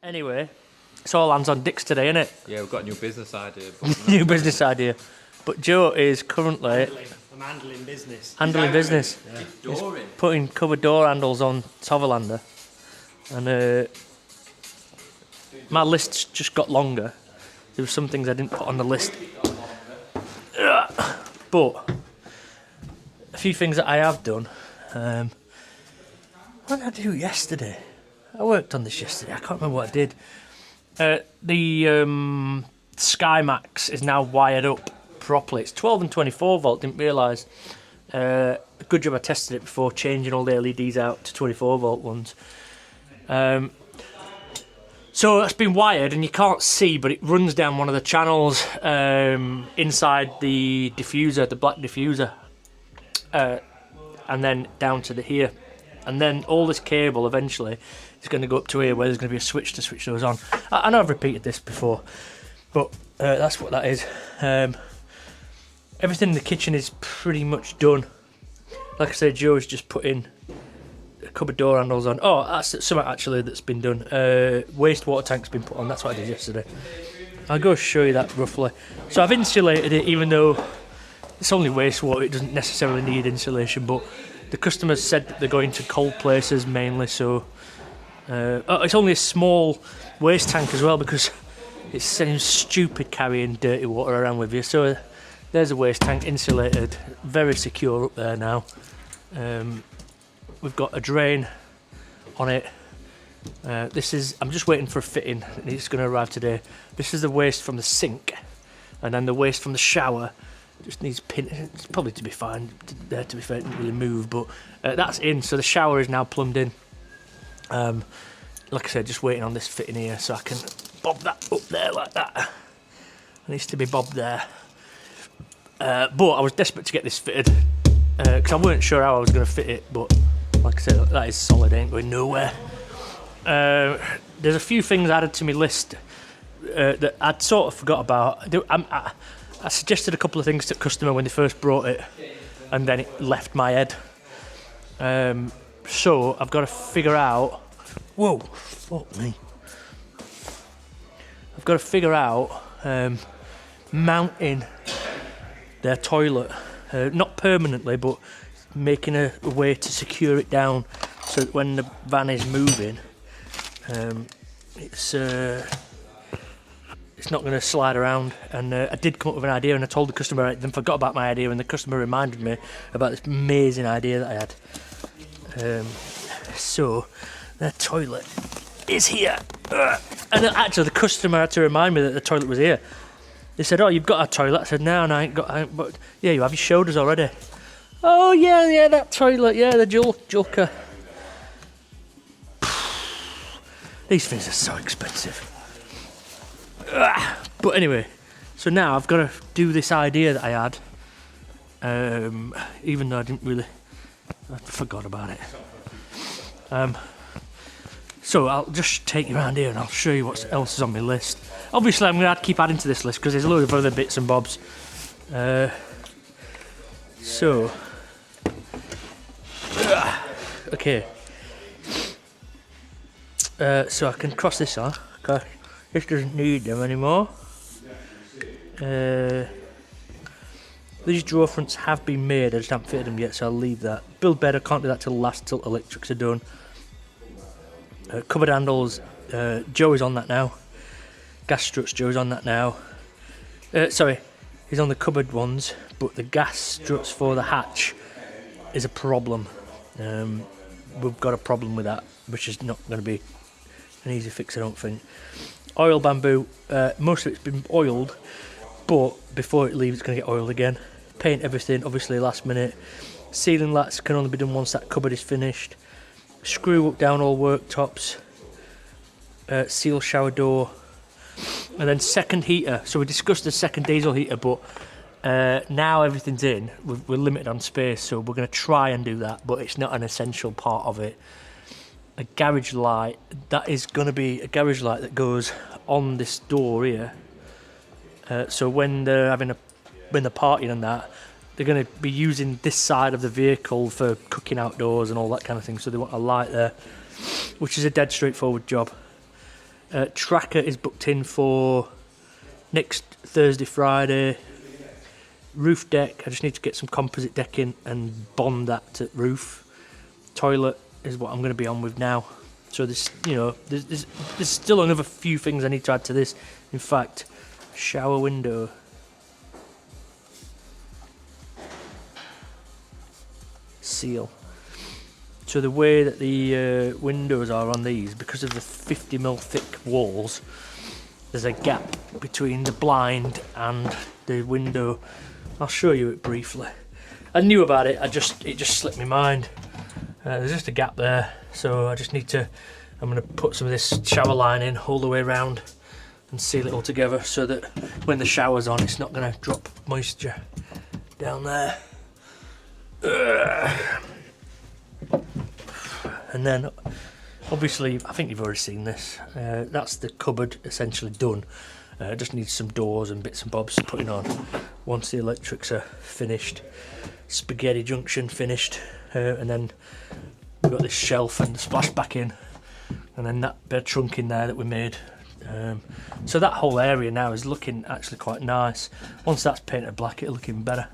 Anyway, it's all hands on dicks today, innit? Yeah, we've got a new business idea. But New business idea. But Joe is currently I'm handling business. handling business. He's dooring. Putting cupboard door handles on Toverlander. And my list's just got longer. There were some things I didn't put on the list. But a few things that I have done. What did I do yesterday? I worked on this yesterday. I can't remember what I did. The SkyMax is now wired up properly. It's 12 and 24 volt. Didn't realise. Good job I tested it before changing all the LEDs out to 24 volt ones. So that's been wired, and you can't see, but it runs down one of the channels inside the diffuser, the black diffuser, and then down to the here, and then all this cable eventually is going to go up to here, where there's going to be a switch to switch those on. I know I've repeated this before, but that's what that is. Everything in the kitchen is pretty much done. Like I said, Joe's just put in cupboard door handles on. Oh, that's something actually that's been done. Wastewater tank's been put on. That's what I did yesterday. I'll go show you that roughly. So I've insulated it, even though it's only wastewater. It doesn't necessarily need insulation, but the customers said that they're going to cold places mainly, so it's only a small waste tank as well, because it seems stupid carrying dirty water around with you. So there's a waste tank, insulated, very secure up there now. We've got a drain on it. I'm just waiting for a fitting. It's going to arrive today. This is the waste from the sink, and then the waste from the shower just needs pin. It's probably to be fine. There, to be fair, it didn't really move, but that's in. So the shower is now plumbed in. Like I said, just waiting on this fitting here, so I can bob that up there like that. It needs to be bobbed there. But I was desperate to get this fitted because I weren't sure how I was going to fit it, but like I said, that is solid, ain't going nowhere. There's a few things added to my list that I'd sort of forgot about. I suggested a couple of things to the customer when they first brought it, and then it left my head. So I've got to figure out... Whoa, fuck me. I've got to figure out mounting their toilet. Not permanently, but making a way to secure it down so that when the van is moving, it's not going to slide around. And I did come up with an idea, and I told the customer, I then forgot about my idea, and the customer reminded me about this amazing idea that I had. So the toilet is here, and actually the customer had to remind me that the toilet was here. They said, "Oh, you've got a toilet." I said, "No, I ain't got." But yeah, you have. You showed us already. Oh yeah, that toilet, yeah, the Julka. These things are so expensive. But anyway, so now I've got to do this idea that I had, even though I forgot about it. So I'll just take you around here and I'll show you what else is on my list. Obviously, I'm going to have to keep adding to this list because there's a load of other bits and bobs. Okay. So I can cross this off. Okay. This doesn't need them anymore. These drawer fronts have been made. I just haven't fitted them yet, so I'll leave that. Build bed. I can't do that till electrics are done. Cupboard handles. Joe is on that now. Gas struts. Joe's on that now. Sorry, he's on the cupboard ones, but the gas struts for the hatch is a problem. We've got a problem with that, which is not going to be an easy fix, I don't think. Oil bamboo, most of it's been oiled, but before it leaves it's going to get oiled again. Paint everything, obviously last minute. Ceiling lats can only be done once that cupboard is finished. Screw up down all worktops. Seal shower door. And then second heater. So we discussed the second diesel heater, but now everything's in. We're limited on space, so we're going to try and do that, but it's not an essential part of it. A garage light, that is going to be a garage light that goes on this door here. So when they're partying and that, they're going to be using this side of the vehicle for cooking outdoors and all that kind of thing. So they want a light there, which is a dead straightforward job. Tracker is booked in for next Thursday, Friday. Roof deck, I just need to get some composite decking and bond that to roof. Toilet is what I'm going to be on with now. So there's, you know, there's still another few things I need to add to this. In fact, shower window. Seal. So the way that the windows are on these, because of the 50mm thick walls, there's a gap between the blind and the window. I'll show you it briefly. I knew about it, it just slipped my mind. There's just a gap there, so I just need to, I'm going to put some of this shower line in all the way around and seal it all together so that when the shower's on it's not going to drop moisture down there. And then obviously, I think you've already seen this, that's the cupboard essentially done. Just needs some doors and bits and bobs putting on once the electrics are finished. Spaghetti junction finished, and then we've got this shelf and the splash back in, and then that bed trunk in there that we made. So that whole area now is looking actually quite nice. Once that's painted black, it'll look even better.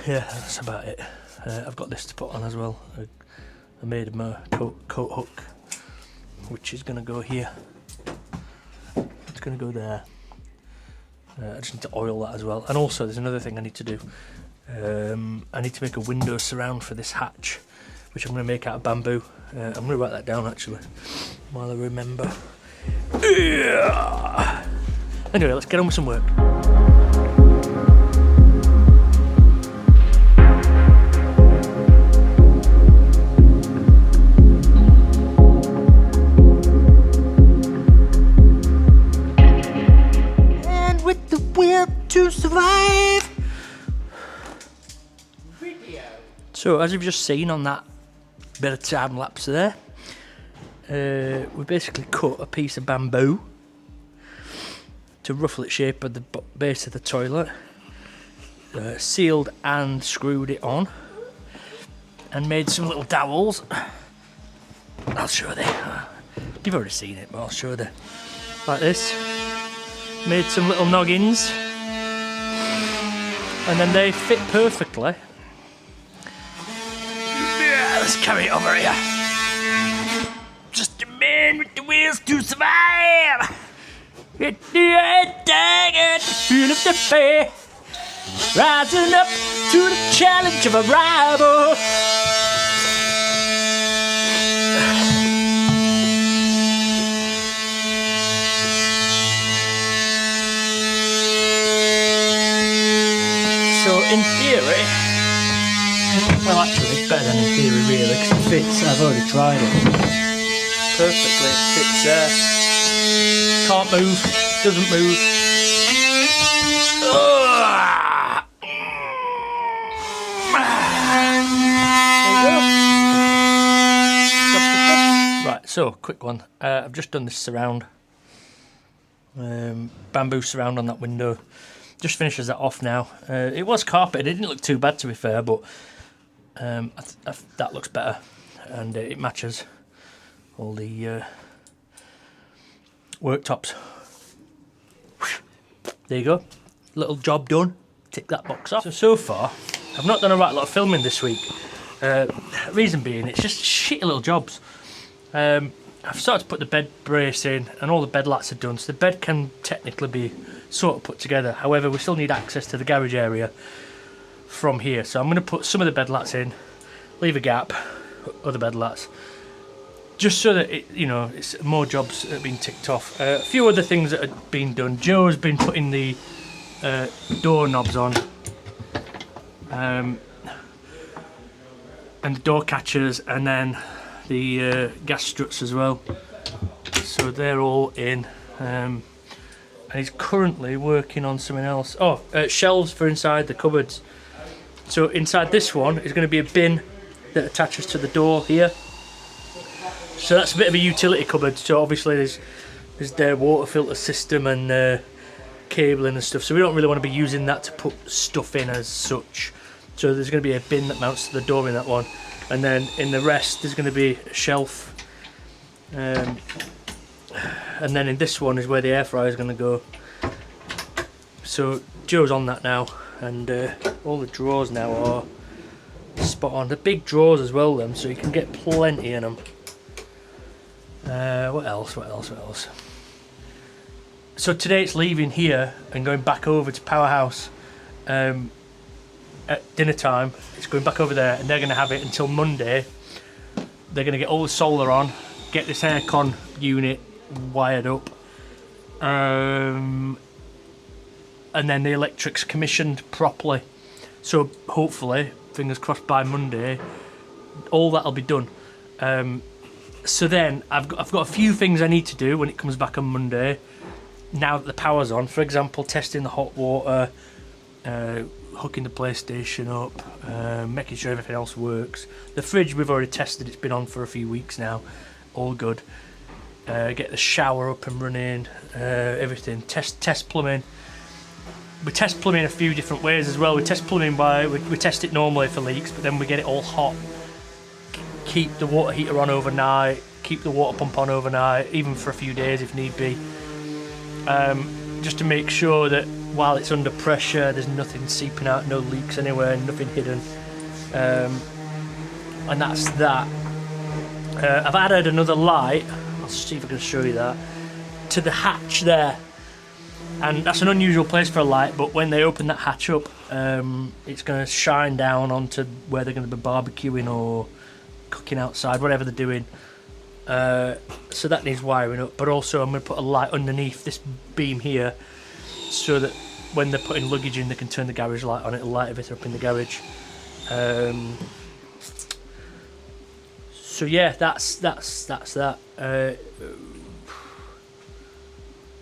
Yeah, that's about it. I've got this to put on as well. I made my coat hook, which is going to go here. It's going to go there. I just need to oil that as well. And also there's another thing I need to do. I need to make a window surround for this hatch, which I'm going to make out of bamboo. I'm going to write that down actually, while I remember. Anyway, let's get on with some work. To survive. So as you've just seen on that bit of time lapse there, we basically cut a piece of bamboo to ruffle its shape at the base of the toilet, sealed and screwed it on, and made some little dowels. I'll show you. You've already seen it, but I'll show you. Like this. Made some little noggins. And then they fit perfectly. Yeah, let's carry it over here. Just a man with the wheels to survive. Hit the head tag and feel of the fair. Rising up to the challenge of a rival. So in theory, well actually it's better than in theory really, because it fits. I've already tried it perfectly. It fits there. Can't move, doesn't move. There you go. Right, so quick one. I've just done this surround, bamboo surround on that window. Just finishes that off now. It was carpeted, it didn't look too bad to be fair, but that looks better, and it matches all the worktops. There you go, little job done, tick that box off. So far, I've not done a right lot of filming this week. Reason being, it's just shitty little jobs. I've started to put the bed brace in, and all the bed lats are done, so the bed can technically be sort of put together. However, we still need access to the garage area from here, so I'm going to put some of the bed lats in, leave a gap, other bed lats, just so that it, you know, it's more jobs that have been ticked off. A few other things that have been done. Joe's been putting the door knobs on, and the door catchers, and then the gas struts as well. So they're all in. And he's currently working on something else. Oh, shelves for inside the cupboards. So inside this one is going to be a bin that attaches to the door here. So that's a bit of a utility cupboard. So obviously there's their water filter system and cabling and stuff. So we don't really want to be using that to put stuff in as such. So there's going to be a bin that mounts to the door in that one. and then in the rest there's going to be a shelf, and then in this one is where the air fryer is going to go. So Joe's on that now, and all the drawers now are spot on. The big drawers as well, them, so you can get plenty in them. What else? So today it's leaving here and going back over to Powerhouse at dinner time. It's going back over there, and they're going to have it until Monday. They're going to get all the solar on, get this aircon unit wired up, and then the electrics commissioned properly. So hopefully, fingers crossed, by Monday, all that'll be done. So then I've got a few things I need to do when it comes back on Monday. Now that the power's on, for example, testing the hot water, hooking the PlayStation up, making sure everything else works. The fridge we've already tested; it's been on for a few weeks now, all good. Get the shower up and running, everything. Test plumbing. We test plumbing a few different ways as well. We test plumbing by we test it normally for leaks, but then we get it all hot. Keep the water heater on overnight. Keep the water pump on overnight, even for a few days if need be. Just to make sure that while it's under pressure, there's nothing seeping out, no leaks anywhere, nothing hidden. And that's that. I've added another light. I'll see if I can show you that to the hatch there. And that's an unusual place for a light, but when they open that hatch up, it's going to shine down onto where they're going to be barbecuing or cooking outside, whatever they're doing. So that needs wiring up, but also I'm going to put a light underneath this beam here so that when they're putting luggage in, they can turn the garage light on. It'll light everything up in the garage. So yeah, that's that.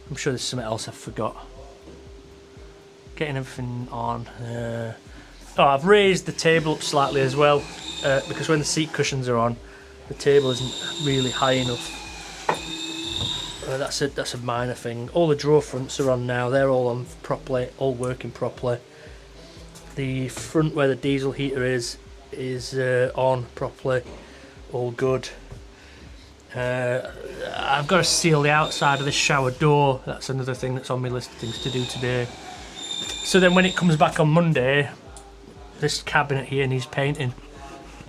I'm sure there's something else I forgot. Getting everything on. I've raised the table up slightly as well, because when the seat cushions are on, the table isn't really high enough. That's a minor thing. All the drawer fronts are on now. They're all on properly, all working properly. The front where the diesel heater is on properly, all good. I've got to seal the outside of this shower door. That's another thing that's on my list of things to do today. So then when it comes back on Monday, this cabinet here needs painting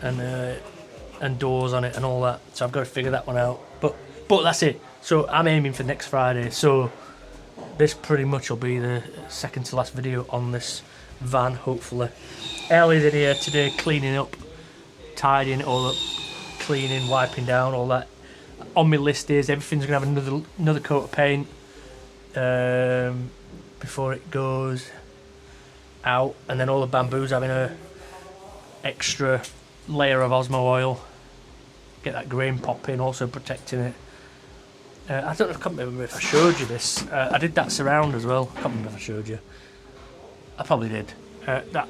and doors on it and all that. So I've got to figure that one out. But that's it. So I'm aiming for next Friday. So this pretty much will be the second to last video on this van, hopefully. Ellie's in here today cleaning up, tidying it all up, cleaning, wiping down, all that. On my list is everything's going to have another coat of paint before it goes out, and then all the bamboo's having a extra layer of Osmo oil. Get that grain popping, also protecting it. I can't remember if I showed you this. I did that surround as well. I can't remember if I showed you. I probably did.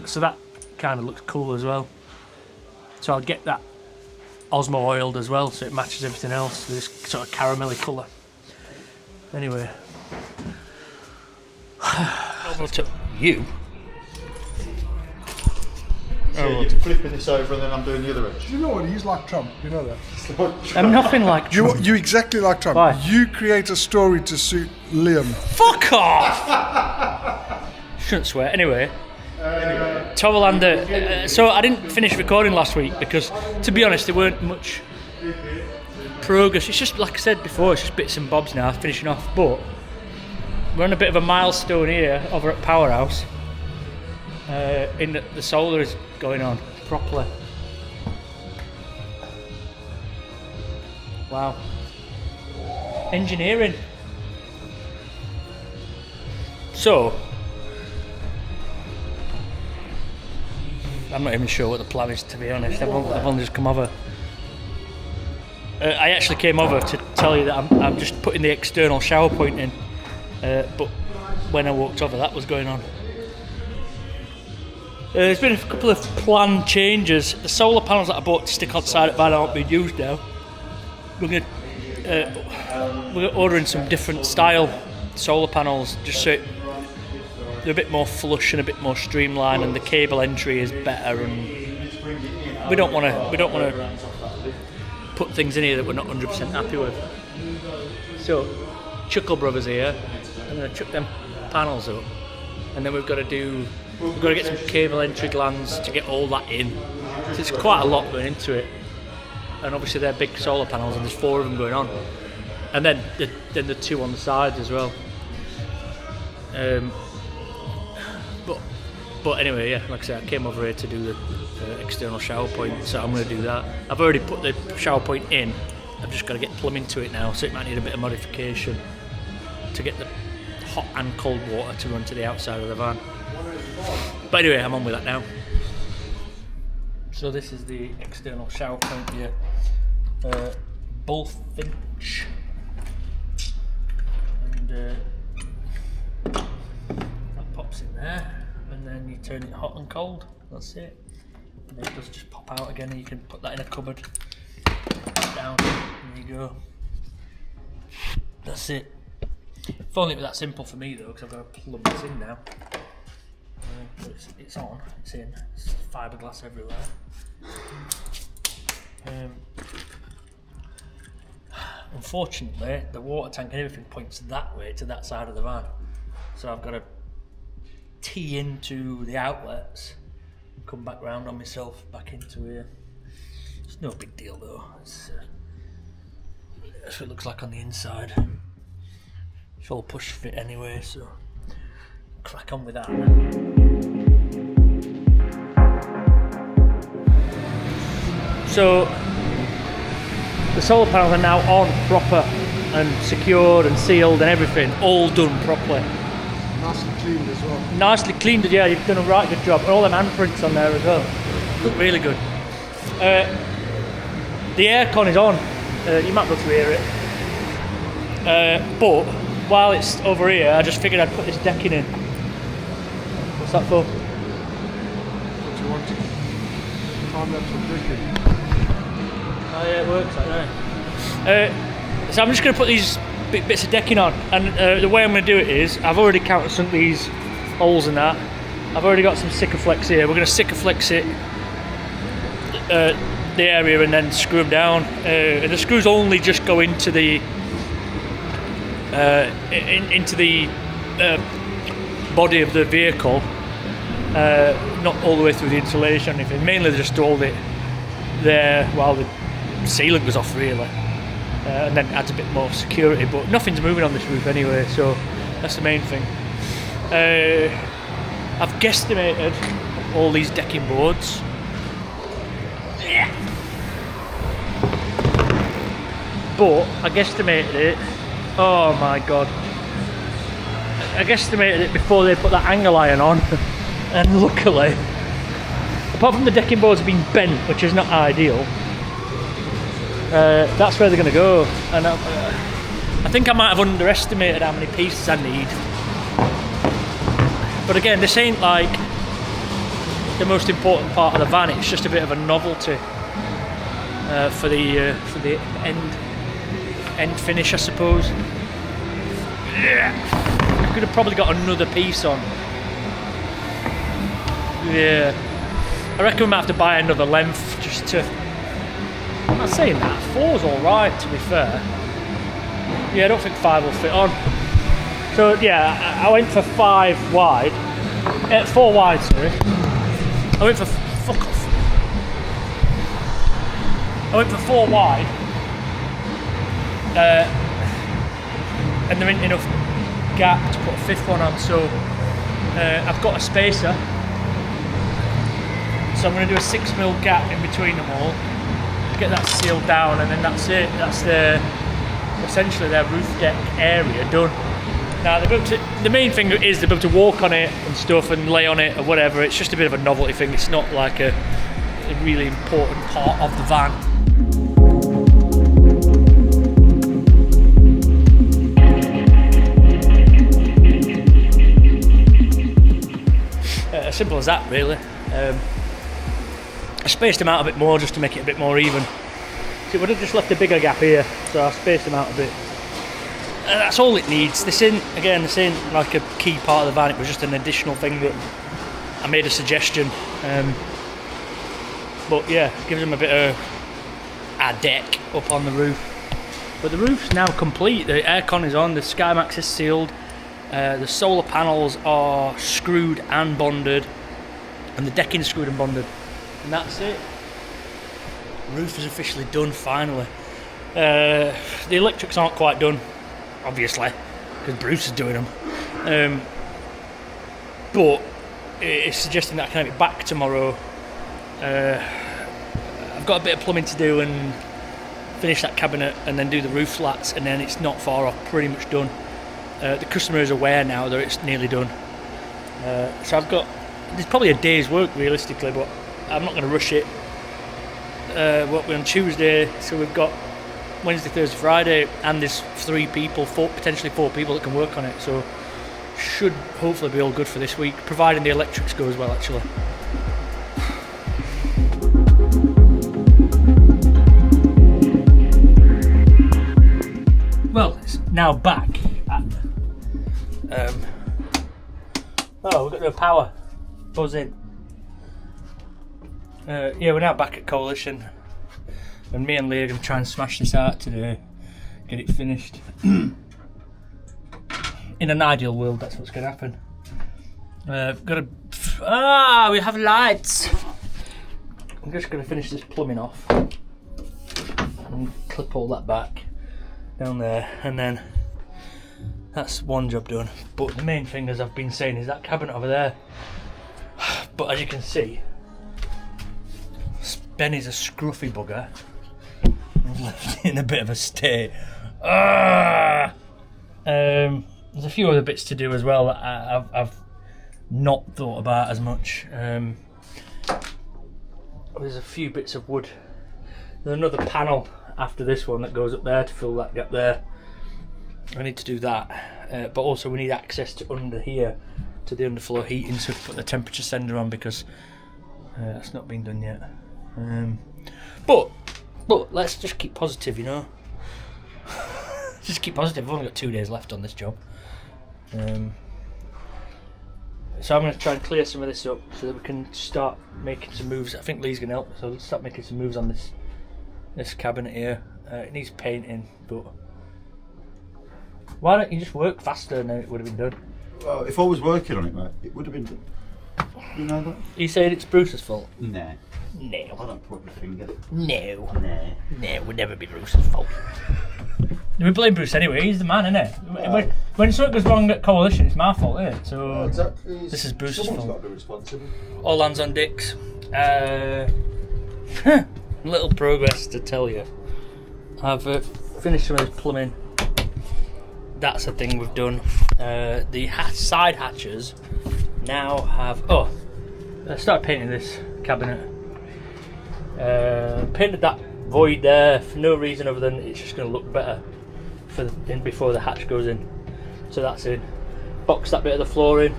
So that kind of looks cool as well. So I'll get that Osmo oiled as well, so it matches everything else with this sort of caramelly colour. Anyway. You? So you're flipping this over and then I'm doing the other edge. You know what? He's like Trump. You know that. I'm nothing like Trump. You exactly like Trump. Why? You create a story to suit Liam. Fuck off! Shouldn't swear. Anyway. Tovalander. So I didn't finish recording last week because, to be honest, there weren't much progress. It's just, like I said before, it's just bits and bobs now, finishing off. But we're on a bit of a milestone here over at Powerhouse. In that the solar is going on properly. Wow. Engineering. So, I'm not even sure what the plan is, to be honest. I've only just come over. I actually came over to tell you that I'm just putting the external shower point in. But when I walked over, that was going on. There's been a couple of planned changes. The solar panels that I bought to stick on the side of the van aren't being used now. We're ordering some different style solar panels, just so they're a bit more flush and a bit more streamlined, and the cable entry is better, and we don't want to put things in here that we're not 100% happy with. So, Chuckle Brothers here. I'm going to chuck them panels up, and then we've got to get some cable entry glands to get all that in. So it's quite a lot going into it, and obviously they're big solar panels, and there's 4 of them going on, and then the 2 on the sides as well. But anyway, yeah, like I said, I came over here to do the external shower point, so I'm going to do that. I've already put the shower point in. I've just got to get plumbing to it now, so it might need a bit of modification to get the hot and cold water to run to the outside of the van. But anyway, I'm on with that now. So this is the external shower point here. Bullfinch. And that pops in there. And then you turn it hot and cold. That's it. And then it does just pop out again, and you can put that in a cupboard. Down. There you go. That's it. If only it was that simple for me though, because I've got to plug this in now. But it's on. It's in. It's fiberglass everywhere. Unfortunately, the water tank and everything points that way to that side of the van, so I've got to tee into the outlets and come back round on myself back into here. It's no big deal though. That's what it looks like on the inside. It's all push fit anyway, so crack on with that. So the solar panels are now on proper and secured and sealed and everything, all done properly. Nicely cleaned as well. Nicely cleaned, yeah, you've done a right good job. And all them handprints on there as well. Look really good. The aircon is on. You might be able to hear it. But while it's over here, I just figured I'd put this decking in. What's that for? What do you want? Time lapse of drinking. Oh yeah, it works like that. So I'm just going to put these bits of decking on, and the way I'm going to do it is, I've already countersunk these holes in that. I've already got some Sikaflex here. We're going to Sikaflex it, the area, and then screw them down. And the screws only just go into the body of the vehicle, not all the way through the insulation or anything. Mainly they just hold it there while the sealant goes off, really, and then adds a bit more security. But nothing's moving on this roof anyway, so that's the main thing. I've guesstimated all these decking boards. But I guesstimated it. Oh my god! I guesstimated it before they put that angle iron on, and luckily, apart from the decking boards being bent, which is not ideal, that's where they're going to go. And I think I might have underestimated how many pieces I need. But again, this ain't like the most important part of the van. It's just a bit of a novelty for the end finish, I suppose. I could have probably got another piece on. Yeah, I reckon we might have to buy another length just to. I'm not saying that 4's all right, to be fair. Yeah, I don't think 5 will fit on. So yeah, I went for 5 wide, 4 wide. Sorry, I went for fuck off. I went for 4 wide, and there ain't enough gap to put a 5th one on. So I've got a spacer. So I'm going to do a 6mm gap in between them all, get that sealed down, and then that's it. That's essentially their roof deck area done. Now the main thing is they're able to walk on it and stuff and lay on it or whatever. It's just a bit of a novelty thing. It's not like a really important part of the van. As simple as that, really. I spaced them out a bit more just to make it a bit more even. See, it would have just left a bigger gap here, so I spaced them out a bit. And that's all it needs. This ain't like a key part of the van. It was just an additional thing that I made a suggestion. But yeah, gives them a bit of a deck up on the roof. But the roof's now complete. The aircon is on, the SkyMax is sealed, the solar panels are screwed and bonded, and the decking's screwed and bonded. And that's it. Roof is officially done, finally. The electrics aren't quite done, obviously, because Bruce is doing them. But it's suggesting that I can have it back tomorrow. I've got a bit of plumbing to do and finish that cabinet and then do the roof slats, and then it's not far off, pretty much done. The customer is aware now that it's nearly done. So there's probably a day's work realistically, but I'm not going to rush it. We're on Tuesday, so we've got Wednesday, Thursday, Friday, and there's potentially four people that can work on it, so should hopefully be all good for this week, providing the electrics go as well, actually. Well, it's now back at we've got no power. Buzz in. Yeah, we're now back at Coalition, and me and Lee are going to try and smash this out today, get it finished. In an ideal world, that's what's going to happen. We have lights. I'm just going to finish this plumbing off and clip all that back down there, and then that's one job done. But the main thing, as I've been saying, is that cabinet over there. But as you can see, Benny's a scruffy bugger. I've left it in a bit of a state. There's a few other bits to do as well that I've not thought about as much. There's a few bits of wood. There's another panel after this one that goes up there to fill that gap there. I need to do that, but also we need access to under here to the underfloor heating, so to put the temperature sender on, because that's not been done yet. But let's just keep positive, you know. Just keep positive. I've only got 2 days left on this job, so I'm going to try and clear some of this up so that we can start making some moves. I think Lee's going to help, so let's start making some moves on this cabinet here. It needs painting, but why don't you just work faster and then it would have been done? Well, if I was working on it, mate, it would have been done. You know that? Are you saying it's Bruce's fault? Nah. I No. don't point my finger. No. Nah. No, it would never be Bruce's fault. We blame Bruce anyway, he's the man, innit? When something goes wrong at Coalition, it's my fault, innit? So Exactly. this is Bruce's Someone's fault. got to be responsible. All hands on dicks. Little progress to tell you. I've finished some of this plumbing. That's a thing we've done. The side hatches now have... I started painting this cabinet. Painted that void there for no reason other than it's just going to look better before the hatch goes in. So that's in. Boxed that bit of the floor in.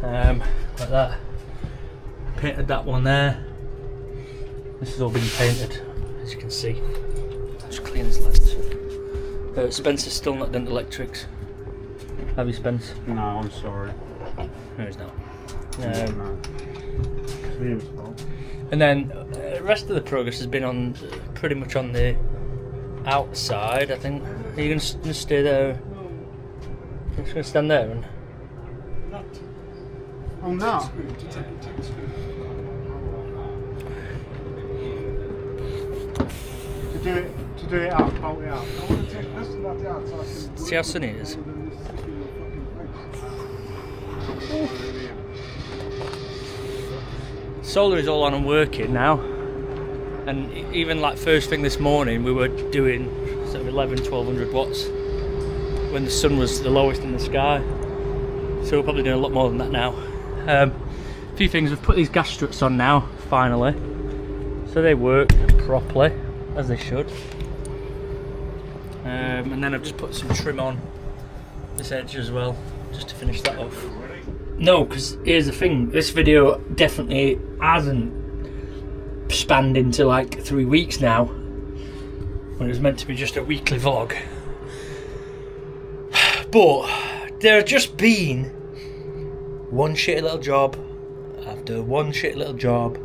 Like that. Painted that one there. This has all been painted, as you can see. Let's clean this lens. Spencer's still not done electrics. Have you, Spence? No, I'm sorry. No, he's not. No. It's Liam's fault. And then the rest of the progress has been on pretty much on the outside, I think. Are you going to stay there? You're just going to stand there and... Oh no! To do it out, bolt it out. I want to take this and that out so I can... See how sunny it is? Solar is all on and working now, and even like first thing this morning we were doing sort of 1200 watts when the sun was the lowest in the sky, so we're probably doing a lot more than that now. A few things, we've put these gas struts on now finally, so they work properly as they should, and then I've just put some trim on this edge as well just to finish that off. No, because here's the thing, this video definitely hasn't spanned into like 3 weeks now, when it was meant to be just a weekly vlog. But there have just been one shitty little job after one shitty little job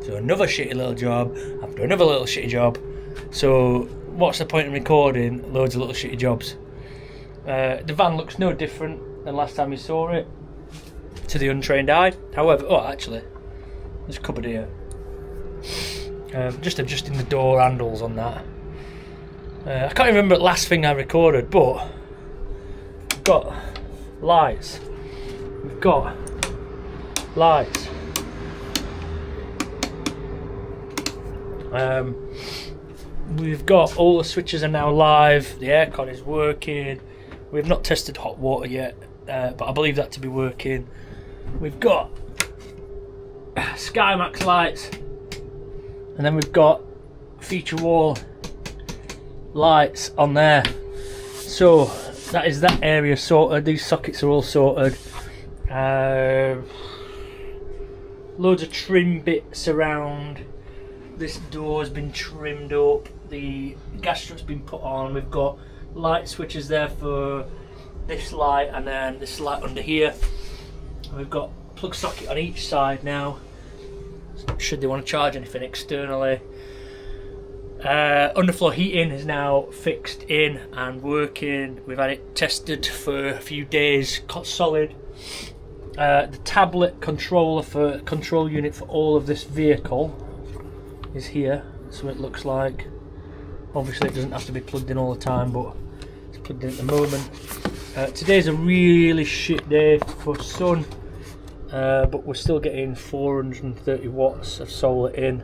So another shitty little job after another little shitty job. So what's the point in recording loads of little shitty jobs? The van looks no different than last time you saw it to the untrained eye. However, actually, there's a cupboard here. Just adjusting the door handles on that. I can't remember the last thing I recorded, but we've got lights. We've got lights. We've got all the switches are now live. The aircon is working. We've not tested hot water yet, but I believe that to be working. We've got Skymax lights, and then we've got feature wall lights on there. So that is that area sorted. These sockets are all sorted. Loads of trim bits around. This door has been trimmed up. The gas strut's been put on. We've got light switches there for this light and then this light under here. And we've got plug socket on each side now, should they want to charge anything externally. Underfloor heating is now fixed in and working. We've had it tested for a few days, solid. The tablet controller for control unit for all of this vehicle is here, so it looks like. Obviously it doesn't have to be plugged in all the time, but it's plugged in at the moment. Today's a really shit day for sun, but we're still getting 430 watts of solar in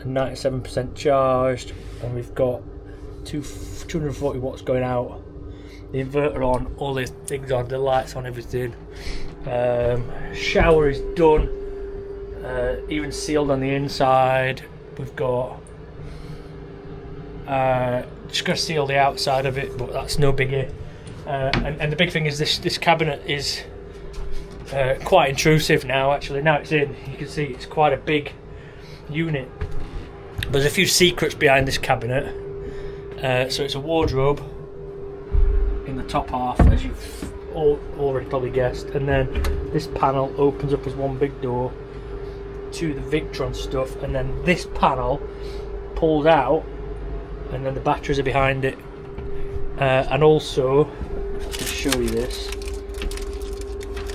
and 97% charged, and we've got 240 watts going out. The inverter on, all the things on, the lights on, everything. Shower is done, even sealed on the inside. We've got just got to seal the outside of it, but that's no biggie. And the big thing is this cabinet is quite intrusive now. Actually, now it's in, you can see it's quite a big unit. There's a few secrets behind this cabinet. So it's a wardrobe in the top half, as you've already probably guessed, and then this panel opens up as one big door to the Victron stuff, and then this panel pulls out, and then the batteries are behind it. And also, if I can show you this,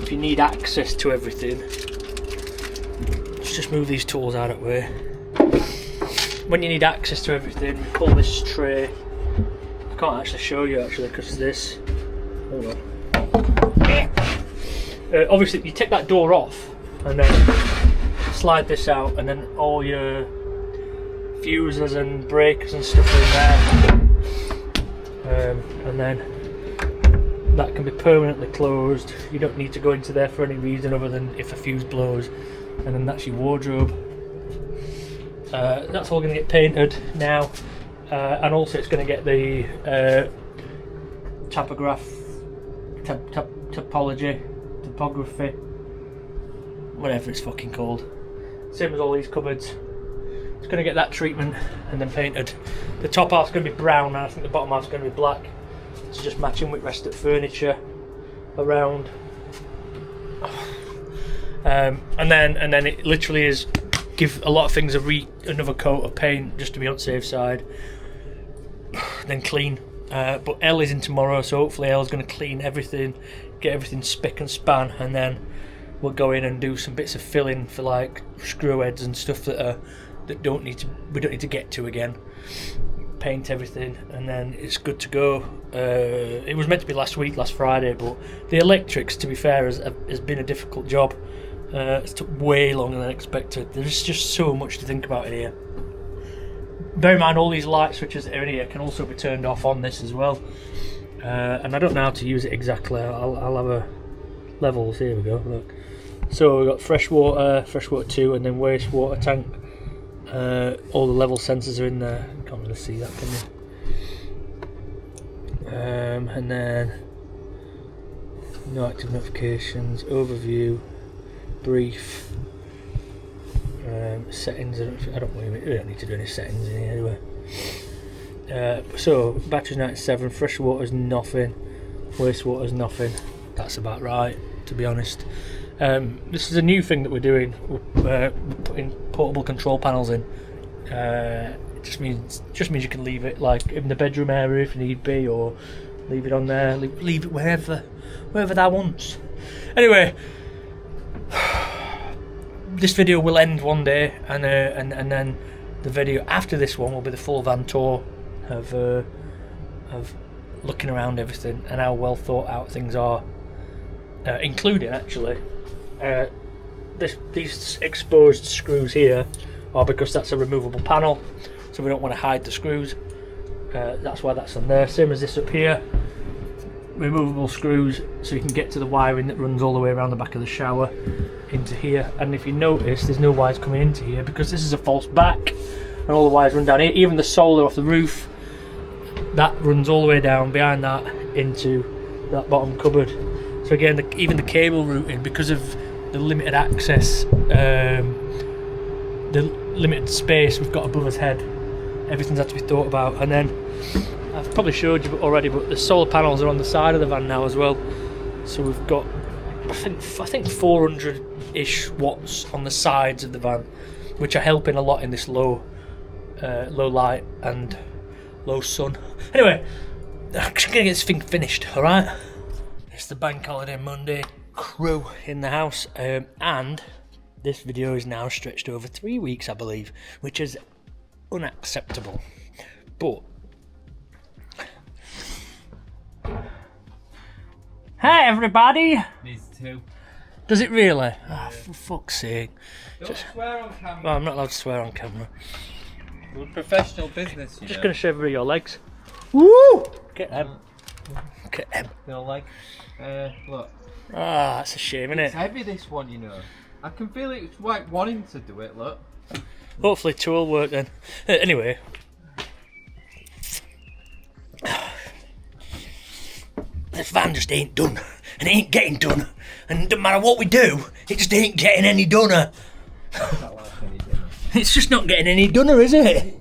if you need access to everything, let's just move these tools out of the way. When you need access to everything, you pull this tray. I can't actually show you because of this. Hold on. Obviously, you take that door off and then slide this out, and then all your fuses and breakers and stuff are in there. And then that can be permanently closed. You don't need to go into there for any reason other than if a fuse blows. And then that's your wardrobe. That's all going to get painted now, and also it's going to get the topography, whatever it's fucking called. Same as all these cupboards. It's going to get that treatment and then painted. The top half's going to be brown, and I think the bottom half's going to be black. It's just matching with rest of furniture around. And then it literally is give a lot of things another coat of paint just to be on the safe side, then clean. But Elle is in tomorrow, so hopefully Elle's going to clean everything, get everything spick and span, and then we'll go in and do some bits of filling for like screw heads and stuff that we don't need to get to again. Paint everything, and then it's good to go. It was meant to be last Friday, but the electrics, to be fair, has been a difficult job. It's took way longer than expected. There's just so much to think about in here. Bear in mind, all these light switches that are in here can also be turned off on this as well. And I don't know how to use it exactly. I'll have a levels. Here we go. Look. So we've got freshwater 2, and then wastewater tank. All the level sensors are in there. Can't really see that, can you? And then no active notifications, overview, brief, settings. I don't really, we don't need to do any settings in here anyway. So battery's 97, fresh water's nothing, wastewater's nothing. That's about right, to be honest. This is a new thing that we're doing. We're putting portable control panels in. It just means you can leave it like in the bedroom area if need be, or leave it on there, leave it wherever that wants. Anyway, this video will end one day, and then the video after this one will be the full van tour of looking around everything and how well thought out things are, including actually these exposed screws here are because that's a removable panel, so we don't want to hide the screws. That's why that's on there. Same as this up here, removable screws, so you can get to the wiring that runs all the way around the back of the shower into here. And if you notice, there's no wires coming into here because this is a false back, and all the wires run down here. Even the solar off the roof, that runs all the way down behind that into that bottom cupboard. So again, even the cable routing, because of the limited access, the limited space we've got above his head, everything's had to be thought about. And then I've probably showed you already, but the solar panels are on the side of the van now as well. So we've got I think 400-ish watts on the sides of the van, which are helping a lot in this low light and low sun. Anyway, I'm just gonna get this thing finished. All right. It's the bank holiday Monday. Crew in the house, and this video is now stretched over 3 weeks, I believe, which is unacceptable. But hi everybody. Needs two. Does it really? Oh, for fuck's sake. Don't swear on camera. Well, I'm not allowed to swear on camera. We're professional business, you Just know. gonna show everybody your legs. Woo! Get them. Get them. Feel like, look. Ah, that's a shame, isn't It's it? heavy, this one, you know. I can feel it. It's like wanting to do it. Look. Hopefully two will work then. Anyway. This van just ain't done. And it ain't getting done. And no matter what we do, it just ain't getting any dunner. Not like any dinner. It's just not getting any dunner, is it?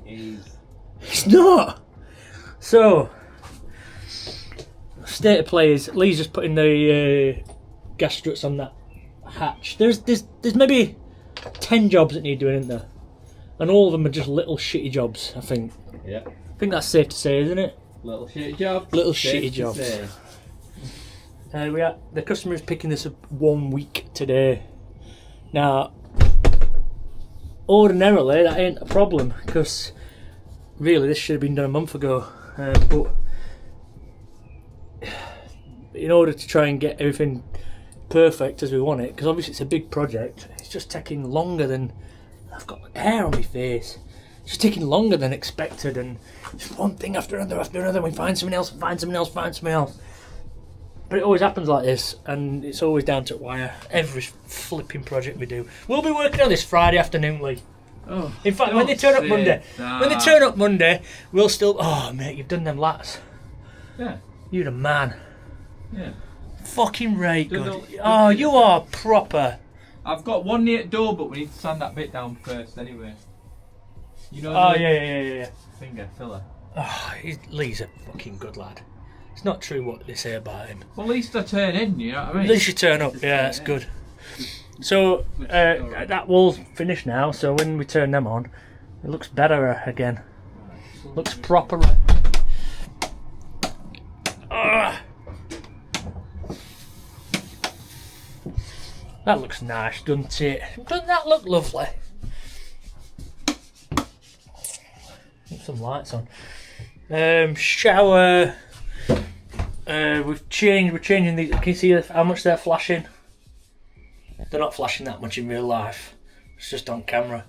It's not. So, state of play is Lee's just putting the gas struts on that hatch. There's maybe 10 jobs that need doing, isn't there? And all of them are just little shitty jobs, I think. Yeah. I think that's safe to say, isn't it? Little shitty job. Little Safe shitty to jobs. say. The customer is picking this up 1 week today. Now, ordinarily that ain't a problem, because really this should have been done a month ago. But in order to try and get everything perfect as we want it, because obviously it's a big project, it's just taking longer than... I've got hair on my face. It's just taking longer than expected, and just one thing after another, we find something else, find something else. But it always happens like this, and it's always down to wire. Every flipping project we do. We'll be working on this Friday afternoon, Lee. Oh, In fact, when they turn up Monday, we'll still... Oh, mate, you've done them lats. Yeah. You're the man. Yeah. Fucking right Done good. the- Oh, you are proper. I've got one near the door, but we need to sand that bit down first anyway. You know Oh, the yeah. finger filler. Oh, Lee's a fucking good lad. It's not true what they say about him. Well, at least I turn in, you know what I mean? At least you turn up. Yeah, that's good. So, that wall's finished now, so when we turn them on, it looks better again. Looks proper. That looks nice, doesn't it? Doesn't that look lovely? Put some lights on. Shower. We're changing these. Can you see how much they're flashing? They're not flashing that much in real life. It's just on camera.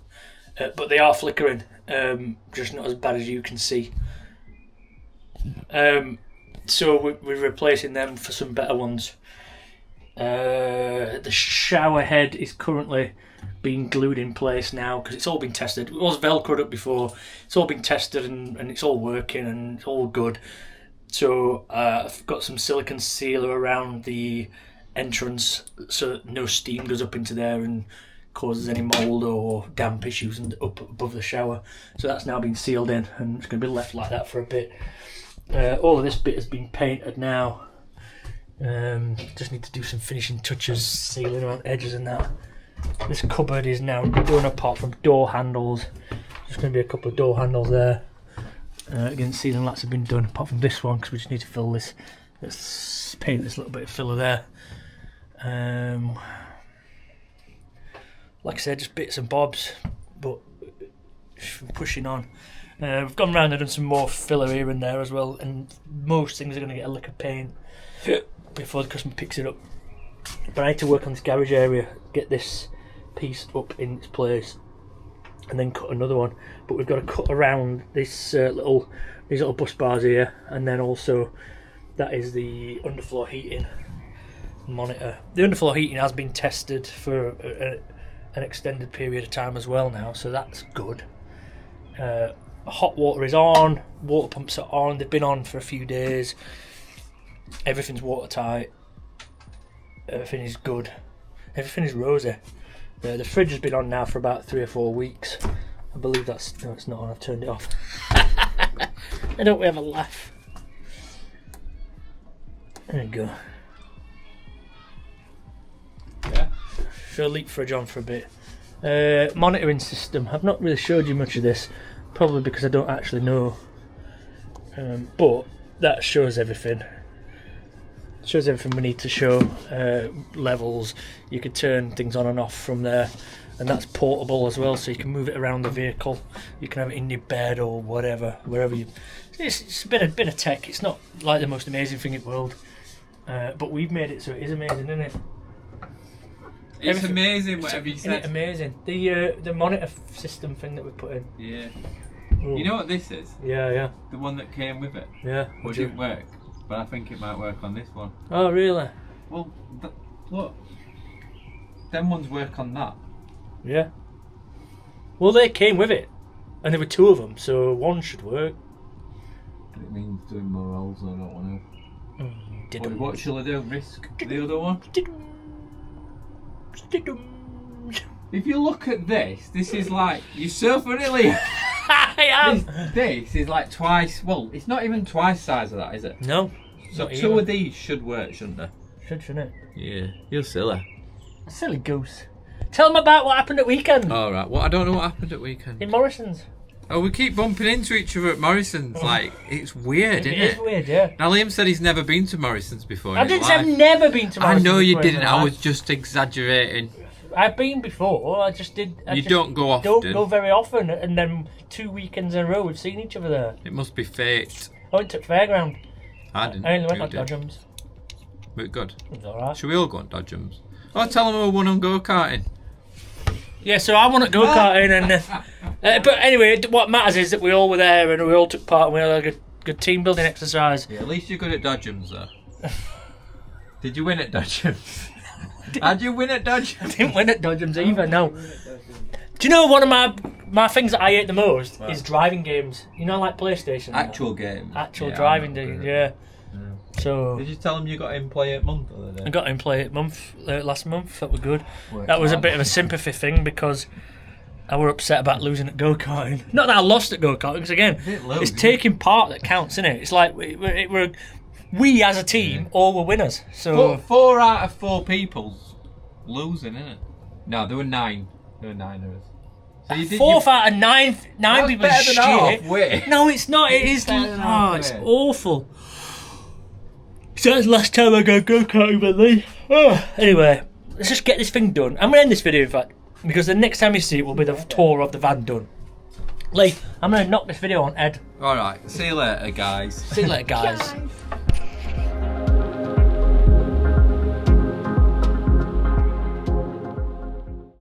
But they are flickering. Just not as bad as you can see. So we're replacing them for some better ones. The shower head is currently being glued in place now because it's all been tested. It was velcroed up before. It's all been tested and it's all working and it's all good. So I've got some silicone sealer around the entrance so that no steam goes up into there and causes any mould or damp issues up above the shower. So that's now been sealed in and it's going to be left like that for a bit. All of this bit has been painted now. Just need to do some finishing touches, sealing around edges and that. This cupboard is now done apart from door handles. There's going to be a couple of door handles there. Again, ceiling lights have been done apart from this one because we just need to fill this. Let's paint this little bit of filler there. Like I said, just bits and bobs, but pushing on. We've gone round and done some more filler here and there as well, and most things are going to get a lick of paint before the customer picks it up. But I need to work on this garage area, get this piece up in its place, and then cut another one. But we've got to cut around this these little bus bars here, and then also that is the underfloor heating monitor. The underfloor heating has been tested for an extended period of time as well now, so that's good. Hot water is on, water pumps are on, they've been on for a few days, everything's watertight, everything is good, everything is rosy. The fridge has been on now for about 3 or 4 weeks. I believe that's, no, it's not on, I've turned it off. Why don't we have a laugh? There you go. Yeah. Show leak fridge on for a bit. Monitoring system. I've not really showed you much of this, probably because I don't actually know. But that shows everything. Shows everything we need to show. Levels. You can turn things on and off from there, and that's portable as well, so you can move it around the vehicle. You can have it in your bed or whatever, wherever you. It's a bit of tech. It's not like the most amazing thing in the world, but we've made it so it is amazing, isn't it? It's amazing, whatever you Isn't it said. amazing? The monitor system thing that we put in. Yeah. Ooh. You know what this is? Yeah. The one that came with it. Yeah. Well, it didn't work, but I think it might work on this one. Oh, really? Well, look. Them ones work on that. Yeah. Well, they came with it, and there were 2 of them, so one should work. It means doing more rolls, I don't want to. Didn't. What shall I do? Risk the other one? If you look at this, this is like, you're so funny, Lee. I am. This is like twice, well, it's not even twice size of that, is it? No. So not 2 even. of these should work, shouldn't they? Shouldn't it? Yeah, you're silly. Silly goose. Tell them about what happened at weekend Alright, well, I don't know what happened at weekend. in Morrison's. Oh, we keep bumping into each other at Morrison's. Like, it's weird, isn't It is it? weird, yeah. Now, Liam said he's never been to Morrison's before. I in his didn't say I've life. never been to I Morrison's. know you before in didn't. my I life. was just exaggerating. I've been before. I just did. You don't go often. Don't go very often, and then 2 weekends in a row we've seen each other there. It must be faked. I went to fairground. I didn't. I only went You on did. Dodgems. But good. It was alright. Should we all go on Dodgems? Oh, tell them we won on go-karting. Yeah, so I want to go karting, and but anyway, what matters is that we all were there and we all took part, and we had a good team building exercise. Yeah, at least you're good at Dodgems, though. Did you win at Dodgems? How'd you win at Dodgems? Didn't win at Dodgems either. No. Do you know one of my things that I hate the most is driving games? You know, like PlayStation. Actual games. Actual Yeah, driving I'm not games. good Yeah. at So Did you tell them you got in play at month the other day? I got him play it last month. That was good. Worked That was a hard. bit of a sympathy thing because I were upset about losing at go-karting. Not that I lost at go-karting, because again, didn't lose, it's did taking part that counts, isn't it? It's like we as a team all were winners. So 4 out of 4 people's losing, isn't it? No, there were 9. There were 9 of us. So you did, fourth out of nine That's people better shit. than halfway. No, it's not. It is. Better than Oh, it's halfway. awful. So that's the last time I go go-karting with Lee. Oh, anyway, let's just get this thing done. I'm gonna end this video, in fact, because the next time you see it will be the tour of the van done. Lee, I'm gonna knock this video on Ed. Alright, see you later, guys. See you later, guys.